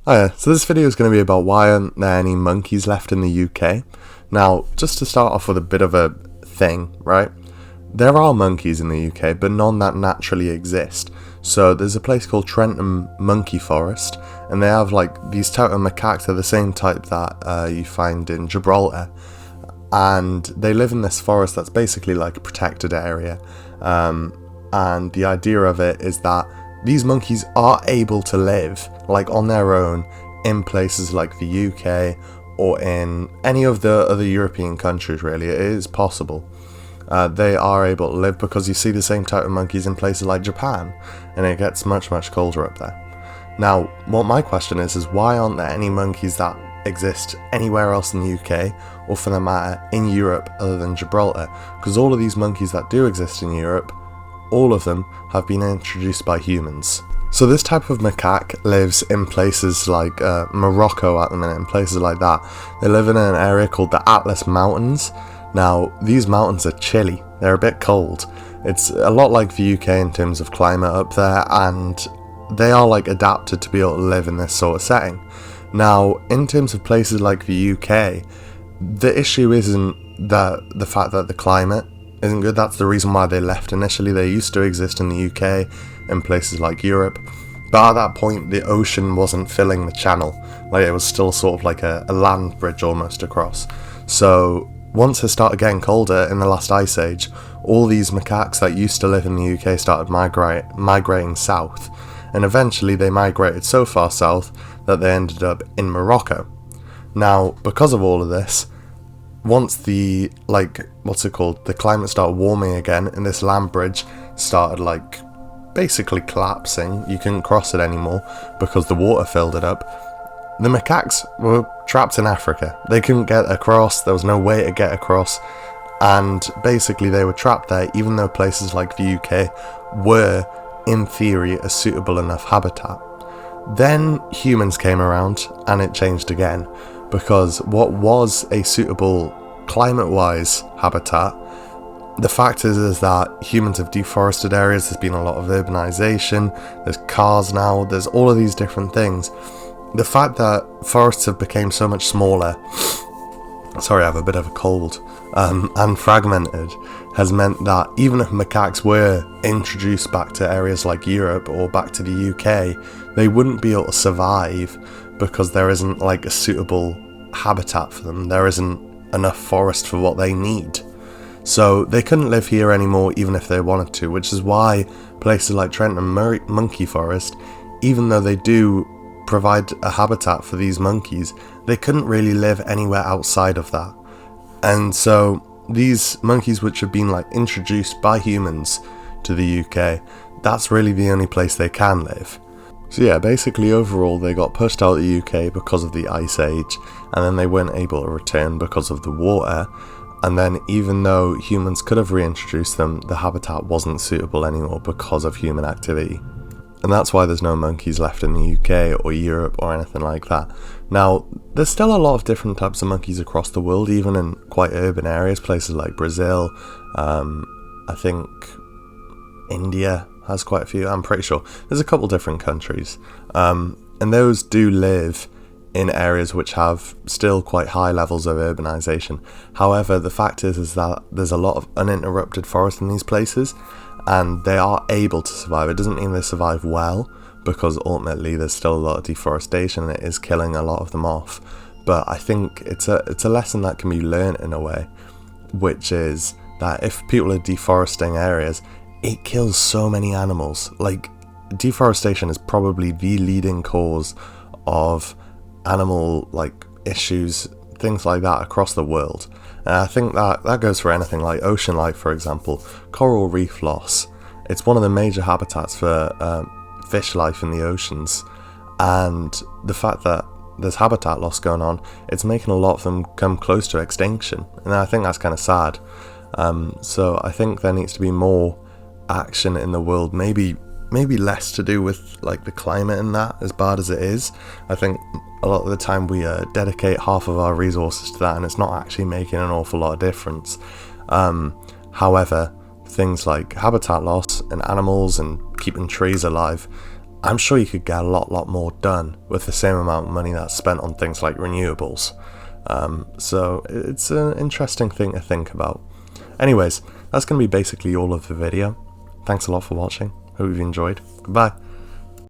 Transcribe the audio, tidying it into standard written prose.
Hiya, so this video is going to be about why aren't there any monkeys left in the UK. Now, just to start off with a bit of a thing, right? There are monkeys in the UK, but none that naturally exist. So there's a place called Trentham Monkey Forest, and they have like these type of macaques. They're the same type that you find in Gibraltar, and they live in this forest that's basically like a protected area. And the idea of it is that these monkeys are able to live like on their own in places like the UK or in any of the other European countries. Really, it is possible. They are able to live because you see the same type of monkeys in places like Japan, and it gets much colder up there. Now, what my question is why aren't there any monkeys that exist anywhere else in the UK, or for that matter in Europe other than Gibraltar? Because all of these monkeys that do exist in Europe, all of them have been introduced by humans. So this type of macaque lives in places like Morocco at the minute, in places like that. They live in an area called the Atlas Mountains. Now, these mountains are chilly, they're a bit cold. It's a lot like the UK in terms of climate up there, and they are like adapted to be able to live in this sort of setting. Now, in terms of places like the UK, the issue isn't the fact that the climate isn't good. That's the reason why they left initially. They used to exist in the UK in places like Europe, but at that point the ocean wasn't filling the channel. Like, it was still sort of like a land bridge almost across. So once it started getting colder in the last ice age, all these macaques that used to live in the UK started migrating south, and eventually they migrated so far south that they ended up in Morocco. Now, because of all of this, once the the climate started warming again and this land bridge started like basically collapsing, you couldn't cross it anymore because the water filled it up, the macaques were trapped in Africa. They couldn't get across, there was no way to get across, and basically they were trapped there even though places like the UK were in theory a suitable enough habitat. Then humans came around and it changed again, because what was a suitable climate-wise habitat, the fact is that humans have deforested areas, there's been a lot of urbanization, there's cars now, there's all of these different things. The fact that forests have become so much smaller, sorry, I have a bit of a cold, and fragmented, has meant that even if macaques were introduced back to areas like Europe or back to the UK, they wouldn't be able to survive because there isn't like a suitable habitat for them. There isn't enough forest for what they need. So they couldn't live here anymore even if they wanted to, which is why places like Trentham Monkey Forest, even though they do provide a habitat for these monkeys, they couldn't really live anywhere outside of that. And so these monkeys, which have been like introduced by humans to the UK, that's really the only place they can live. So yeah, basically overall they got pushed out of the UK because of the ice age, and then they weren't able to return because of the water, and then even though humans could have reintroduced them, the habitat wasn't suitable anymore because of human activity. And that's why there's no monkeys left in the UK or Europe or anything like that. Now, there's still a lot of different types of monkeys across the world, even in quite urban areas, places like Brazil, I think India has quite a few, I'm pretty sure. There's a couple different countries, and those do live in areas which have still quite high levels of urbanization. However, the fact is that there's a lot of uninterrupted forest in these places, and they are able to survive. It doesn't mean they survive well, because ultimately there's still a lot of deforestation and it is killing a lot of them off. But I think it's a lesson that can be learned in a way, which is that if people are deforesting areas, it kills so many animals. Like, deforestation is probably the leading cause of animal like issues, things like that across the world. And I think that goes for anything like ocean life, for example. Coral reef loss, it's one of the major habitats for fish life in the oceans, and the fact that there's habitat loss going on, it's making a lot of them come close to extinction, and I think that's kind of sad. So I think there needs to be more action in the world, maybe less to do with like the climate and that, as bad as it is. I think a lot of the time we dedicate half of our resources to that, and it's not actually making an awful lot of difference. However, things like habitat loss and animals and keeping trees alive I'm sure you could get a lot more done with the same amount of money that's spent on things like renewables. So it's an interesting thing to think about. Anyways, that's going to be basically all of the video. Thanks a lot for watching. Hope you've enjoyed. Goodbye.